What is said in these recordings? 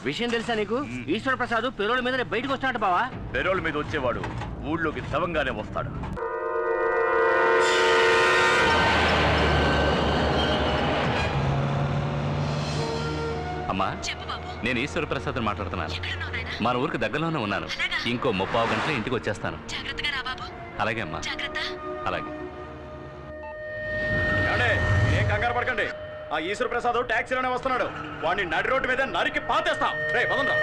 విషయం తెలుసా నీకు? ఈశ్వర ప్రసాద్ పెరోల్ మీద బయటకు వస్తాడు బావా. పెరోల్ మీద వచ్చేవాడు ఊళ్ళోకి శవంగానే వస్తాడు. అమ్మా, నేను ఈశ్వర ప్రసాద్ మాట్లాడుతున్నాను. మన ఊరికి దగ్గరలోనే ఉన్నాను. ఇంకో 30 గంటల ఇంటికి వచ్చేస్తాను. అలాగే అమ్మా, అలాగే. ఏం కంగారు పడకండి. ఆ ఈశ్వర ప్రసాద్ ట్యాక్సీలోనే వస్తున్నాడు. వాడిని నడి రోడ్డు మీద నరికి పాతేస్తాం. రే పదంరా.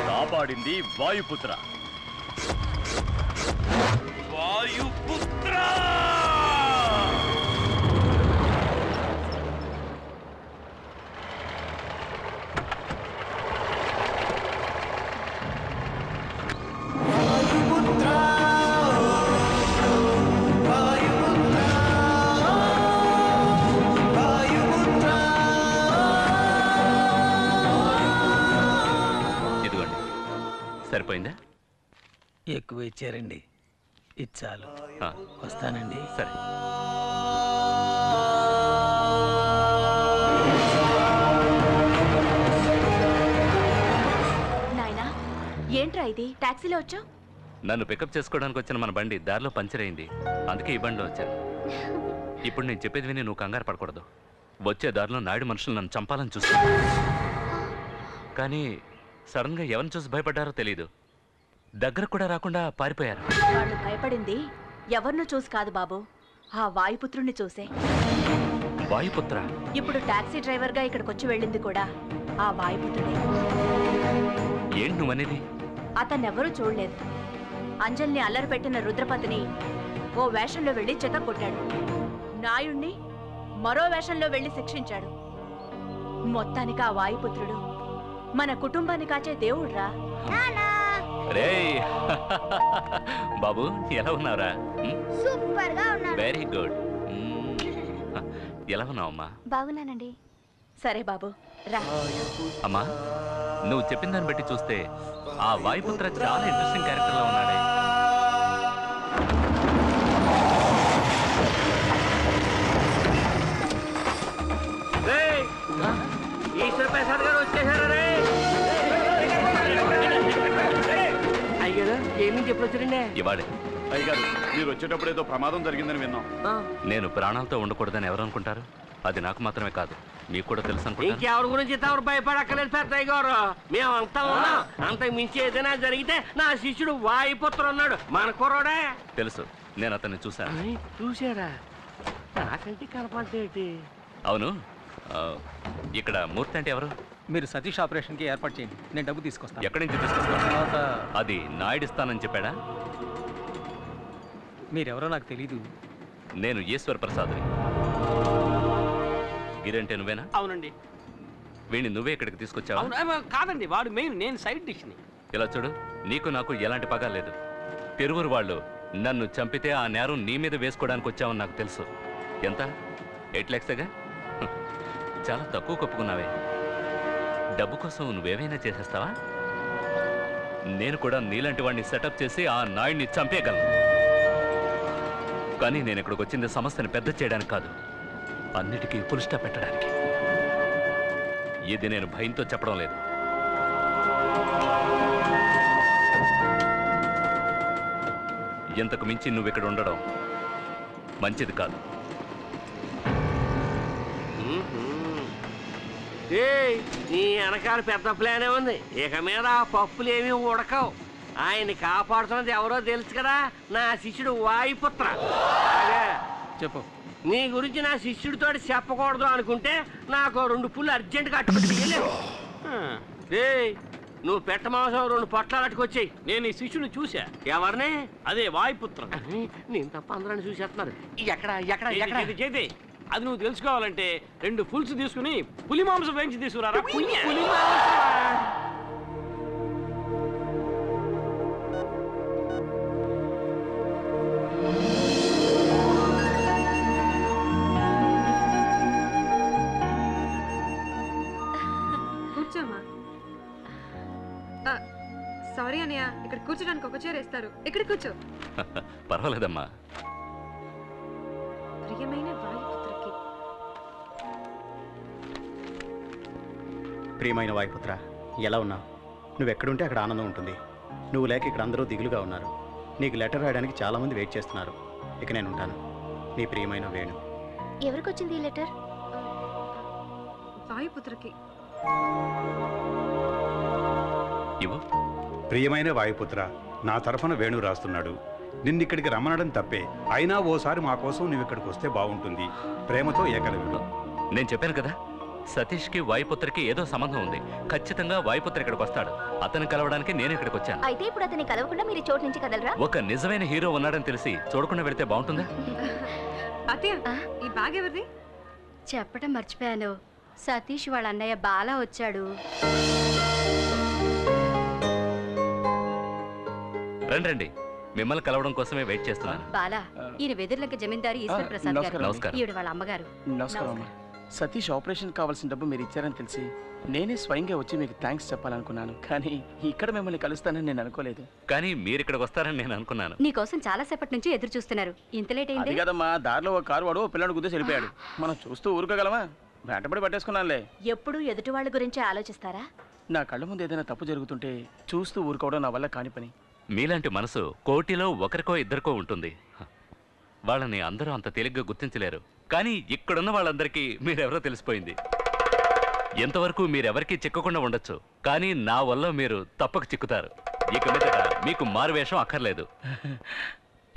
కాపాడింది వాయుపుత్ర. వాయుపుత్ర సరిపోయిందా? ఎక్కువ ఇచ్చారండి. ఇది చాలు. వస్తానండి. సరే. నాయనా, ఏంట్రా ఇది? టాక్సీలో వచ్చావు? నన్ను పికప్ చేసుకోవడానికి వచ్చిన మన బండి దారిలో పంచర్ అయింది. అందుకే ఈ బండిలో వచ్చాను. ఇప్పుడు నేను చెప్పేది విని నువ్వు కంగారు పడకూడదు. వచ్చే దారిలో నాయుడు మనుషులు నన్ను చంపాలని చూస్తున్నా. కానీ సడన్గా ఎవరిని చూసి భయపడ్డారో తెలీదు. దగ్గర కూడా రాకుండా పారిపోయారు. వాళ్ళు భయపడింది ఎవరినో చూసి కాదు బాబు, ఆ వాయుపుత్రుణ్ణి చూసే. వాయుపుత్ర? ఇప్పుడు టాక్సీ డ్రైవర్ గా ఇక్కడికి వచ్చి వెళ్ళింది కూడా ఆ వాయుపుత్రుడే. ఏంటి నువ్వనేది? అతన్నెవరూ చూడలేదు. అంజల్ని అల్లరి పెట్టిన రుద్రపతిని ఓ వేషంలో వెళ్లి చెత్త కొట్టాడు. నాయుణ్ణి మరో వేషంలో వెళ్లి శిక్షించాడు. మొత్తానికి ఆ వాయుపుత్రుడు మన కుటుంబాన్ని కాచే దేవుడ్రా. బాబు, ఎలా ఉన్నావురా? సూపర్ గా ఉన్నాను. Very good. ఎలా ఉన్నావమ్మా? బాగున్నానండి. సరే బాబు, రా. అమ్మా, నువ్వు చెప్పిన దాన్ని బట్టి చూస్తే ఆ వాయుపుత్ర చాలా ఇంట్రెస్టింగ్ క్యారెక్టర్ లో ఉన్నాడే. ఈశ్వర ప్రసాద్ గారు వచ్చేసారా? అయ్యారు ఏం నుంచి ఎప్పుడు వచ్చారండి? ఇవాడే. అయ్యగారు, మీరు వచ్చేటప్పుడు ఏదో ప్రమాదం జరిగిందని విన్నాం. నేను ప్రాణాలతో ఉండకూడదని ఎవరు అనుకుంటారు? అది నాకు మాత్రమే కాదు, మీకు కూడా తెలుసు అనుకుంటా. ఇంకెవరి గురించి తమరు భయపడక్కలేదు పెద్దయ్య గారు. మేమంతా ఉన్నాం. అంతకు మించి ఏదైనా జరిగితే నా శిష్యుడు వాయుపుత్ర ఉన్నాడు, మన కుర్రోడే. తెలుసు, నేను అతన్ని చూశాను. చూశాడా? నాకంటే కనపడేటి. అవును, ఇక్కడ మూర్తి అంటే ఎవరు? మీరు సతీష్ ఆపరేషన్కి ఏర్పాటు చేయండి, నేను డబ్బు తీసుకొస్తాను. ఎక్కడి నుంచి తీసుకొస్తాను? తర్వాత అది నాయుడిస్తానని చెప్పాడా? మీరెవరో నాకు తెలీదు. నేను ఈశ్వర్ ప్రసాద్ని. గిరంటే నువ్వేనా? అవునండి. వీడిని నువ్వే ఇక్కడికి తీసుకొచ్చావా? కాదండి, వాడు మెయిన్, నేను సైడ్ డిష్ని. ఇలా చూడు, నీకు నాకు ఎలాంటి పగా లేదు. తిరువురు వాళ్ళు నన్ను చంపితే ఆ నేరం నీ మీద వేసుకోవడానికి వచ్చావని నాకు తెలుసు. ఎంత? 8 lakhsగా? చాలా తక్కువ కప్పుకున్నావే. డబ్బు కోసం నువ్వేమైనా చేసేస్తావా? నేను కూడా నీలాంటి వాడిని సెటప్ చేసి ఆ నాయుడిని చంపేయగలను. కానీ నేను ఇక్కడికి వచ్చింది సమస్యను పెద్ద చేయడానికి కాదు, అన్నిటికీ ఫుల్ స్టాప్ పెట్టడానికి. ఇది నేను భయంతో చెప్పడం లేదు. ఇంతకు మించి నువ్వు ఇక్కడ ఉండడం మంచిది కాదు. నీ వెనకాల పెద్ద ప్లానే ఉంది. ఇక మీద ఆ పప్పులు ఏమీ ఉడకవు. ఆయన్ని కాపాడుతున్నది ఎవరో తెలుసు కదా, నా శిష్యుడు వాయుపుత్ర. చెప్పు. నీ గురించి నా శిష్యుడితో చెప్పకూడదు అనుకుంటే నాకు 2 పుల్లు అర్జెంటుగా అట్టుకుంటే నువ్వు పెట్ట మాంసం 2 పొట్లాలు అట్టుకొచ్చాయి. నేను ఈ శిష్యుని చూసా. ఎవరిని? అదే వాయుపుత్ర. నేను తప్ప అందరాన్ని చూసేస్తున్నారు. ఎక్కడ ఎక్కడ ఎక్కడ చేతి? అది నువ్వు తెలుసుకోవాలంటే 2 ఫుల్స్ తీసుకుని పులి మాంసం వేయించి తీసుకురారా. పులి కూర్చోమ్మా. సారీ అన్నయ్య, ఇక్కడ కూర్చోడానికి ఒక చైర్ వేస్తారు. ఇక్కడ కూర్చో. పర్వాలేదమ్మా. ప్రియమైన వాయుపుత్రకి. ప్రియమైన వాయుపుత్ర, ఎలా ఉన్నావు? నువ్వెక్కడుంటే అక్కడ ఆనందం ఉంటుంది. నువ్వు లేక ఇక్కడ అందరూ దిగులుగా ఉన్నారు. నీకు లెటర్ రాయడానికి చాలామంది వెయిట్ చేస్తున్నారు. ఇక నేను ఉంటాను. నీ ప్రియమైన వేణు. ఎవరికి వచ్చింది ఈ లెటర్? వాయుపుత్రకి. ఇవ్వు. ప్రియమైన వాయుపుత్ర, నా తరఫున వేణు రాస్తున్నాడు. నిన్నిక్కడికి రమ్మనడం తప్పే, అయినా ఓసారి మా కోసం నువ్వు ఇక్కడికి వస్తే బాగుంటుంది. ప్రేమతో ఏకలవ్యుడు. నేను చెప్పాను కదా, సతీష్కి వాయుపుత్రకి ఏదో సంబంధం ఉంది. ఖచ్చితంగా వాయుపుత్ర ఇక్కడికి వస్తాడు. అతన్ని కలవడానికి నేను ఇక్కడికి వచ్చాను. అయితే ఇప్పుడు అతన్ని కలవకుండా మీరు చోటు నుంచి కదలరా? ఒక నిజమైన హీరో ఉన్నాడని తెలిసి చూడకుండా వెళితే బాగుంటుందా? అత్తయ్య, ఈ బ్యాగ్ ఎవరిది? చెప్పడం మర్చిపోయాను. సతీష్ వాళ్ళ అన్నయ్య బాలా వచ్చాడు. రండి, మిమ్మల్ని కలవడం కోసమే వెయిట్ చేస్తున్నాను. బాలా, ఈయన వెదుర్లంక జమీందారు ఈశ్వర్ ప్రసాద్ గారు. నమస్కారం. ఈవిడ వాళ్ళ అమ్మగారు. నమస్కారం. సతీష్ ఆపరేషన్ కావాల్సిన డబ్బు మీరు ఇచ్చారని తెలిసి నేనే స్వయంగా వచ్చి మీకు థ్యాంక్స్ చెప్పాలనుకున్నాను. కానీ ఇక్కడ మిమ్మల్ని కలుస్తానని నేను అనుకోలేదు. కానీ మీరు ఇక్కడికి వస్తారని నేను అనుకున్నాను. నీకోసం చాలా సేపటి నుంచి ఎదురు చూస్తున్నారు. ఇంత లేట్ అది అయింది. కదమ్మా, దారిలో ఒక కారు వాడు పిల్లడు గుద్దేసి వెళ్ళిపోయాడు. మనం చూస్తూ ఊరుకోగలమా? వెంటబడి పట్టేసుకున్నానులే. ఎప్పుడు ఎదుటి వాళ్ళ గురించి ఆలోచిస్తారా? నా కళ్ళ ముందు ఏదైనా తప్పు జరుగుతుంటే చూస్తూ ఊరుకోవడం నా వల్ల కాని పని. మీలాంటి మనసు కోటిలో ఒకరికో ఇద్దరికో ఉంటుంది. వాళ్ళని అందరూ అంత తేలిగ్గా గుర్తించలేరు. కానీ ఇక్కడున్న వాళ్ళందరికీ మీరెవరో తెలిసిపోయింది. ఎంతవరకు మీరెవరికీ చిక్కకుండా ఉండొచ్చు, కానీ నా వల్ల మీరు తప్పక చిక్కుతారు. ఇక మీదట మీకు మారువేషం అక్కర్లేదు.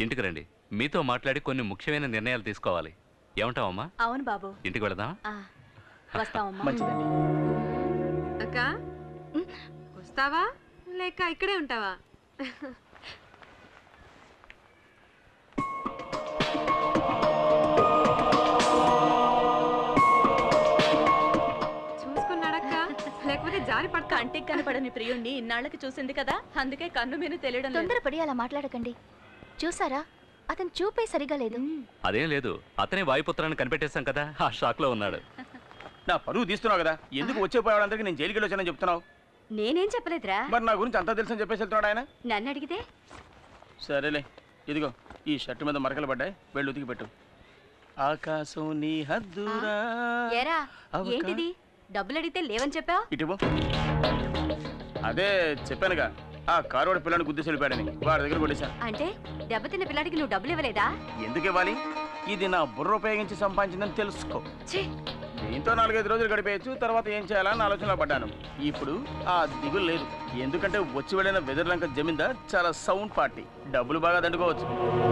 ఇంటికి రండి, మీతో మాట్లాడి కొన్ని ముఖ్యమైన నిర్ణయాలు తీసుకోవాలి. ఏమంటావమ్మా? అవును బాబు. ఇంటికి వెళదాం. వస్తామమ్మా. మంచిదండి. అక్క, వస్తావా లేక ఇక్కడే ఉంటావా? చూసుకున్నాడక్క, లేకపోతే జారి పడతా. కంటికి కనపడని ప్రియుణ్ణి ఇన్నాళ్ళకి చూసింది కదా, అందుకే కన్ను మీద తెలియడం లేదు. తొందరపడి అలా మాట్లాడకండి. చూసారా, అతను చూపే సరిగా లేదు. అదేం లేదు, అతనే వాయుపుత్రాన్ని కనిపెట్టేశాం కదా, ఆ షాక్ లో ఉన్నాడు. నా పరువు తీస్తున్నావు కదా, ఎందుకు వచ్చే పోయేవాళ్ళందరికీ నేను జైలుకి వచ్చానని చెప్తున్నావు? నేనేం చెప్పలేదురా. మరి నా గురించి అంతా తెలుసని చెప్పేసి వెళ్తున్నాడు ఆయన. నన్ను అడిగితే సరేలే, ఇదిగో ఈ షర్టు మీద మరకలు పడ్డాయి, వెళ్ళి ఉతికి పెట్టు. ఆకాశం నీ హద్దురా. ఏరా, ఏంటిది? డబ్బులు అడిగితే లేవని చెప్పావు. ఇటువు. అదే చెప్పానుగా, ఆ కారువాడు పిల్లని గుద్దేసి వెళ్ళిపోయాడని వాడి దగ్గర కొట్టేశాను. అంటే దెబ్బతిన్న పిల్లాడికి నువ్వు డబ్బులు ఇవ్వలేదా? ఎందుకు ఇవ్వాలి? ఇది నా బుర్ర ఉపయోగించి సంపాదించిందని తెలుసుకో. ఛీ, దీంతో 4-5 రోజులు గడిపేయచ్చు, తర్వాత ఏం చేయాలని ఆలోచనలో పడ్డాను. ఇప్పుడు ఆ దిగులు లేదు, ఎందుకంటే వచ్చి వెళ్ళిన వెదర్లంక జమీందార్ చాలా సౌండ్ పార్టీ, డబ్బులు బాగా దండుకోవచ్చు.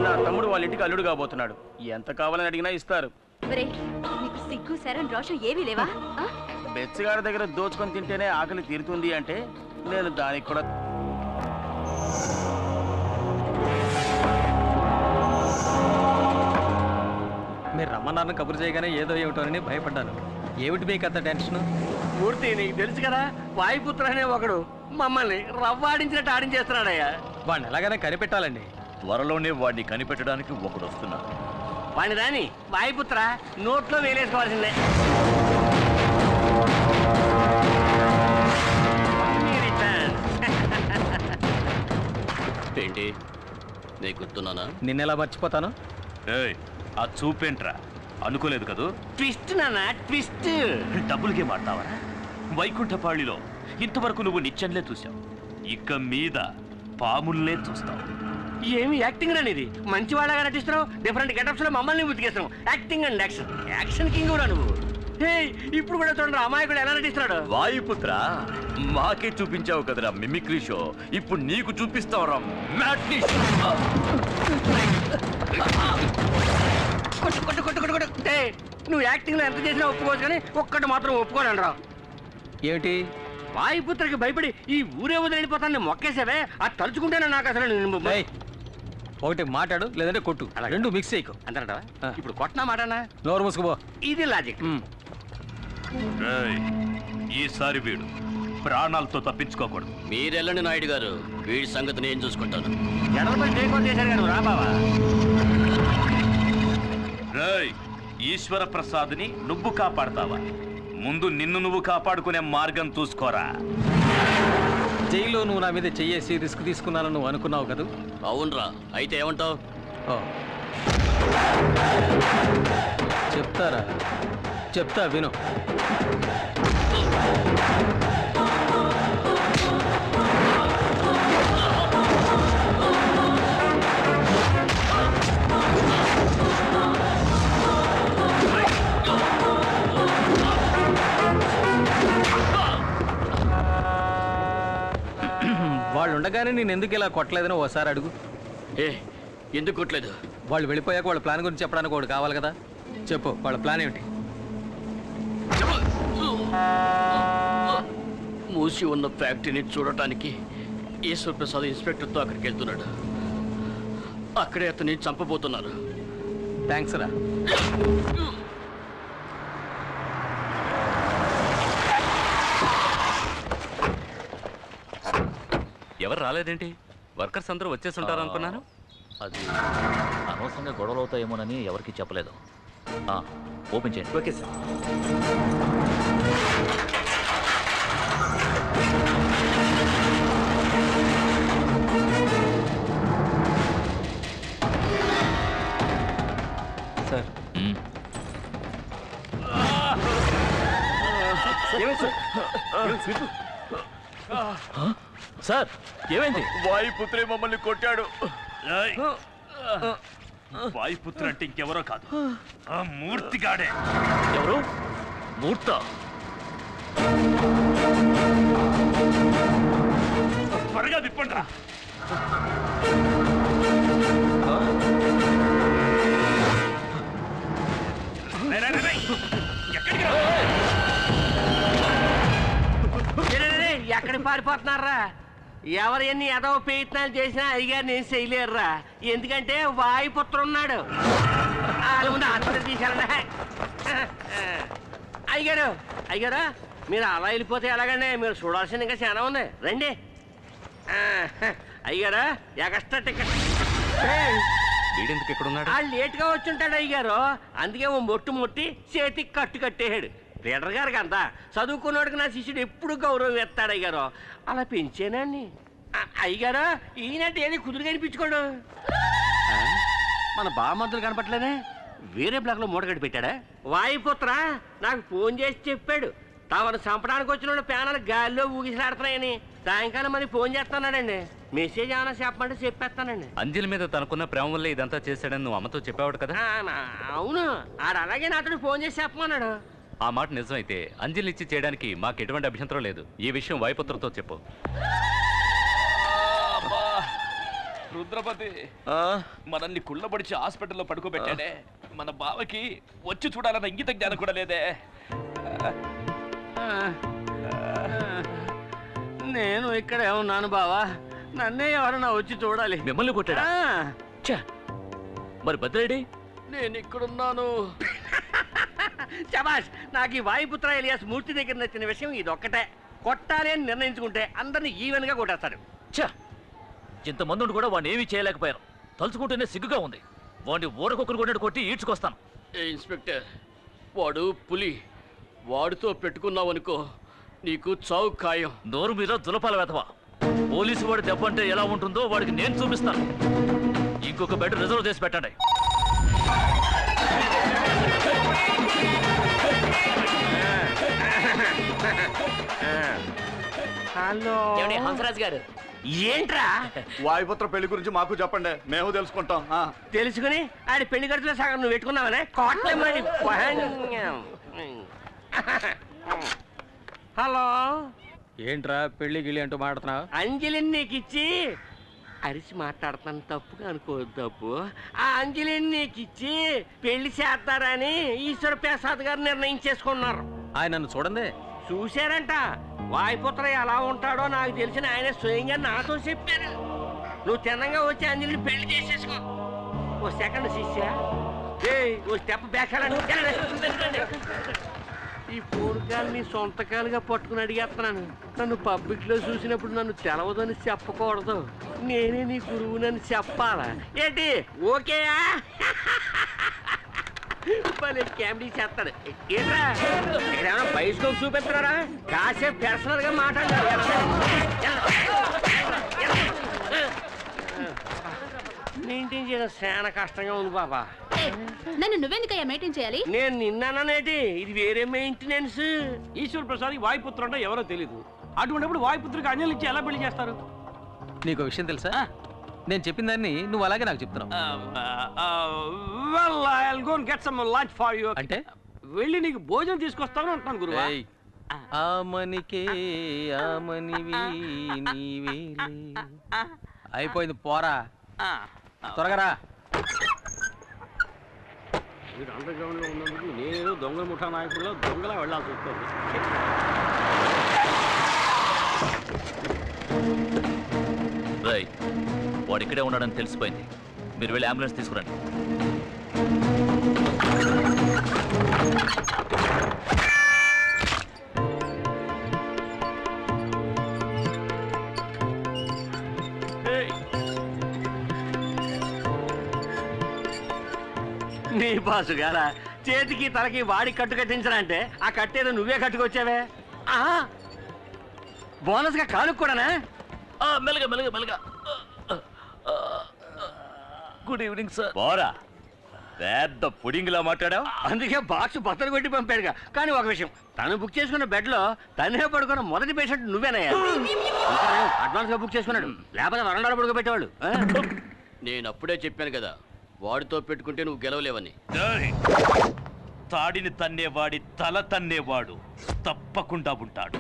నా తమ్ముడు వాళ్ళ ఇంటికి అల్లుడు కాబోతున్నాడు, ఎంత కావాలని అడిగినా ఇస్తారు. నీకు సిగ్గు శరం రోషం ఏమీ లేవా? బెచ్చగాడి దగ్గర దోచుకొని తింటేనే ఆకలి తీరుతుంది అంటే నేను దానికి కూడా. మీరు రమ్మన్నారని కబురు చేయగానే ఏదో ఏమిటోనని భయపడ్డాను. ఏమిటి మీకు అంత టెన్షన్? మూర్తి, నీకు తెలుసు కదా, వాయుపుత్ర అనే ఒకడు మమ్మల్ని రవ్వాడించినట్టు ఆడించేస్తున్నాడయ్యా. వాడిని ఎలాగైనా కనిపెట్టాలండి. త్వరలోనే వాడిని కనిపెట్టడానికి ఒకడు వస్తున్నాడు. వాడిని రాని వాయుపుత్ర నోట్లో వేలేసుకోవాల్సిందే. ఏంటి నీకు గుర్తున్నానా? నిన్నెలా మర్చిపోతాను? ఆ చూపేంట్రా, అనుకోలేదు కదూ. ట్విస్ట్ నాన్న, ట్విస్ట్. డబ్బులకే మాట్లావరా? వైకుంఠపాళిలో ఇంతవరకు నువ్వు నిత్యంలే చూసావు, ఇక మీద పాముల్నే చూస్తావు. ఏమి యాక్టింగ్ రా నీది? మంచి వాళ్ళగా నటిస్తున్నావు, డిఫరెంట్ గెటప్స్ లో మమ్మల్ని ఉతికేస్తున్నావు. Acting and action, action king కూడా నువ్వు. ఇప్పుడు కూడా చూడండి అమాయకుడు ఎలా నటిస్తున్నాడు. వాయుపుత్ర, మాకే చూపించావు కదరా మిమిక్రీ షో, ఇప్పుడు నీకు చూపిస్తావురా మ్యాట్నీ షో. నువ్వు యాక్టింగ్ లో ఎంత చేసినా ఒప్పుకోవచ్చు, కానీ ఒక్కటి మాత్రం ఒప్పుకోను రా. ఏమిటి? వాయుపుత్రకి భయపడి ఈ ఊరే వదిలిపోతాను మొక్కేసావే, అది తలుచుకుంటేనే నాకు అసలు. ఒకటి మాట్లాడు, లేదంటే కొట్టు, రెండు మిక్స్ చేయకు అంటారా? ఇప్పుడు కొట్టనా మాటనా? నోరు మూసుకుపో. ఇది లాజిక్. ఈసారి వీడు ప్రాణాలతో తప్పించుకోకూడదు. మీరెళ్ళండి నాయుడు గారు, వీడి సంగతి నేను చూసుకుంటాను. జనరల్ టేక్ చేశారు గారు, రా బావా. ఈశ్వర ప్రసాద్ని నువ్వు కాపాడతావా? ముందు నిన్ను నువ్వు కాపాడుకునే మార్గం చూసుకోరా. జైల్లో నువ్వు నా మీద చెయ్యేసి రిస్క్ తీసుకున్నాను నువ్వు అనుకున్నావు కదా? అవునరా, అయితే ఏమంటావు? చెప్తారా? చెప్తా, విను. వాళ్ళు ఉండగానే నేను ఎందుకు ఇలా కొట్టలేదని ఓసారి అడుగు. ఎందుకు కొట్టలేదు? వాళ్ళు వెళ్ళిపోయాక వాళ్ళ ప్లాన్ గురించి చెప్పడానికి ఒకటి కావాలి కదా. చెప్పు, వాళ్ళ ప్లాన్ ఏమిటి? మూసి ఉన్న ఫ్యాక్టరీని చూడటానికి ఈశ్వర్ ప్రసాద్ ఇన్స్పెక్టర్తో అక్కడికి వెళ్తున్నాడు. అక్కడే అతన్ని చంపబోతున్నారు. థ్యాంక్స్ రా. ఎవరు రాలేదేంటి? వర్కర్స్ అందరూ వచ్చేసి ఉంటారు అనుకున్నాను. అది అనవసరంగా గొడవలు అవుతాయేమోనని ఎవరికి చెప్పలేదు. ఓపెన్ చేయండి. Okay sir. సార్, సార్ ఏమైంది? వాయుపుత్రే మమ్మల్ని కొట్టాడు. వాయుపుత్ర అంటే ఇంకెవరో కాదు, ఆ మూర్తిగాడే. ఎవరు? మూర్త? త్వరగా విప్పండి రా. ఎక్కడికి పారిపోతున్నారా? ఎవరు ఎన్ని ఏదో ప్రయత్నాలు చేసినా అయ్యగారు నేను చేయలేరురా, ఎందుకంటే వాయుపుత్ర ఉన్నాడు. ముందు ఆత్మహత్య తీశారండి. అయ్యగారు, అయ్యగారు మీరు అలా వెళ్ళిపోతే ఎలాగండి? మీరు చూడాల్సింది ఇంకా చాలా ఉంది, రండి. అయ్యగారు ఎక్స్ట్రా టికెట్. వీడెందుకు ఇక్కడ ఉన్నాడు? లేట్గా వచ్చి ఉంటాడు అయ్యగారు, అందుకే ఓ మొట్టు మొట్టి చేతికి కట్టు కట్టేయాడు. లీడర్ గారికి అంతా చదువుకున్నాడుకి నా శిష్యుడు ఎప్పుడు గౌరవం ఎత్తాడు అయ్యారు, అలా పెంచేనండి. అయ్యగారు ఈయనంటే ఏది కుదురు కనిపించుకోడు. మన బామద్దులు కనపట్లేదే, వేరే బ్లాక్ లో మూట కట్టి పెట్టాడా? వాయుపుత్ర నాకు ఫోన్ చేసి చెప్పాడు, తమను చంపడానికి వచ్చిన ప్యానాలు గాలిలో ఊగిసలాడుతున్నాయని. సాయంకాలం మరి ఫోన్ చేస్తున్నాడండి. మెసేజ్ ఏమైనా చెప్పమంటే చెప్పేస్తానండి. అంజలి మీద తనకున్న ప్రేమ వల్ల ఇదంతా చేశాడని నువ్వు అమ్మతో చెప్పావాడు కదా? అవును, ఆడు అలాగే నాతో ఫోన్ చేసి చెప్పమన్నాడు. ఆ మాట నిజమైతే అంజలిని ఇచ్చి చేయడానికి మాకు ఎటువంటి అభ్యంతరం లేదు. ఈ విషయం వాయుపుత్రతో చెప్పు. రుద్రపతి మనల్ని కుళ్ళబడిచి హాస్పిటల్లో పడుకోబెట్టాడే, మన బావకి వచ్చి చూడాలన్న ఇంగిత జ్ఞానం కూడా లేదే. నేను ఇక్కడే ఉన్నాను బావా, నన్నే ఎవరన్నా వచ్చి చూడాలి. మిమ్మల్ని కొట్టాడా? మరి భద్రేడి? నేను ఇక్కడున్నాను. శబాష్, నాకు ఈ వాయుపుత్ర ఎలియాస్ మూర్తి దగ్గర నచ్చిన విషయం ఇదొక్కటే. కొట్టాలి అని నిర్ణయించుకుంటే అందరినీ ఈవెన్ గా కొట్టేస్తాడు. ఇంతమంది కూడా వాడిని ఏమీ చేయలేకపోయారు. తలుచుకుంటేనే సిగ్గుగా ఉంది. వాడిని ఊరకొక్కరు కొన్నట్టు కొట్టి ఈడ్చుకొస్తాను. ఇన్స్పెక్టర్, వాడు పులి. వాడితో పెట్టుకున్నావనుకో నీకు చావు ఖాయం. నోరు మీద దులపాల వెధవా. పోలీసు వాడి దెబ్బ అంటే ఎలా ఉంటుందో వాడికి నేను చూపిస్తాను. ఇంకొక బెడ్ రిజర్వ్ చేసి పెట్టండి. హలో హంసరాజ్ గారు. ఏంట్రా? వాయుపుత్ర పెళ్లి గురించి మాకు చెప్పండి, మేము తెలుసుకుంటాం. తెలుసుకుని ఆడి పెళ్లి ఖర్చులో సగం నువ్వు పెట్టుకున్నావనే కోట్లేమని. హలో, ఏంట్రా పెళ్లి గిళ్ళి అంటూ మాట్లాడుతున్నావు? అంజలిని నీకు ఇచ్చి అరిచి మాట్లాడుతాను, తప్పుగా అనుకోవద్దు. తప్పు. ఆ అంజలిని నీకు ఇచ్చి పెళ్లి చేస్తారని ఈశ్వర ప్రసాద్ గారు నిర్ణయించేసుకున్నారు. ఆయన నన్ను చూడండి. చూశారంట. వాయుపుత్ర ఎలా ఉంటాడో నాకు తెలిసిన ఆయన స్వయంగా నాతో చెప్పారు. నువ్వు తిన్నంగా వచ్చి అంజలిని పెళ్లి చేసేసుకో. ఓ సెకండ్ శిష్య, ఓ స్టెప్ బ్యాక్. ఈ పూర్గాన్ని సొంతకాలుగా పట్టుకుని అడిగేస్తున్నాను. నన్ను పబ్లిక్ లో చూసినప్పుడు నన్ను తెలవదని చెప్పకూడదు, నేనే నీ గురువునని చెప్పాలా ఏంటి? ఓకేయా? కామెడీ చేస్తాడు. ఏంట్రా ఏమైనా బైస్కోప్ చూపిస్తున్నారా? కాసేపు పర్సనల్ గా మాట్లాడారు. మెయింటైన్ చేయడం చాలా కష్టంగా ఉంది బాబా. నన్ను నువ్వెందుకయ్యా మెయింటైన్ చేయాలి? నేను నిన్నానేటి, ఇది వేరే మెయింటెనెన్స్. ఈశ్వర ప్రసాద్ వాయుపుత్ర అంటే ఎవరో తెలీదు. అటువంటిప్పుడు వాయుపుత్రికి అంజలి ఇచ్చి ఎలా పెళ్లి చేస్తారు? నీకు విషయం తెలుసా? నేను చెప్పిన దాన్ని నువ్వు అలాగే నాకు చెప్తున్నావు. అంటే వెళ్ళి నీకు భోజనం తీసుకొస్తాను అంటున్నాను గురువా. ఆమనికే ఆమనివి నీవేలే. అయిపోయింది, పోరా త్వరగా రా. మీరు అండర్ గ్రౌండ్ లో ఉన్నందుకు నేను దొంగల ముఠా నాయకుల్లో దొంగలా వెళ్ళాల్సి వస్తుంది. వాడు ఇక్కడే ఉన్నాడని తెలిసిపోయింది. మీరు వెళ్ళి అంబులెన్స్ తీసుకురండి. నీ బాసు గారా చేతికి తలకి వాడి కట్టు కట్టించరంటే ఆ కట్టేదో నువ్వే కట్టుకొచ్చావే. బోనస్ గా కానుక కూడానా? మెల్లగా మెల్లగా మెల్లగా. Good evening sir. పోరా, పెద్ద పుడింగిలా మాట్లాడావు. అందుకే బాక్స్ బత్తలు కొట్టి పంపాడుగా. కానీ ఒక విషయం, తను బుక్ చేసుకున్న బెడ్ లో తనే పడుకున్న మొదటి పేషెంట్ నువ్వేనయ్యా. అడ్వాన్స్ గా బుక్ చేసుకున్నాడు, లేకపోతే వరండాలో పడుకోబెట్టేవాళ్ళు. నేను అప్పుడే చెప్పాను కదా, వాడితో పెట్టుకుంటే నువ్వు గెలవలేవని. తాడిని తన్నేవాడి తల తన్నేవాడు తప్పకుండా ఉంటాడు.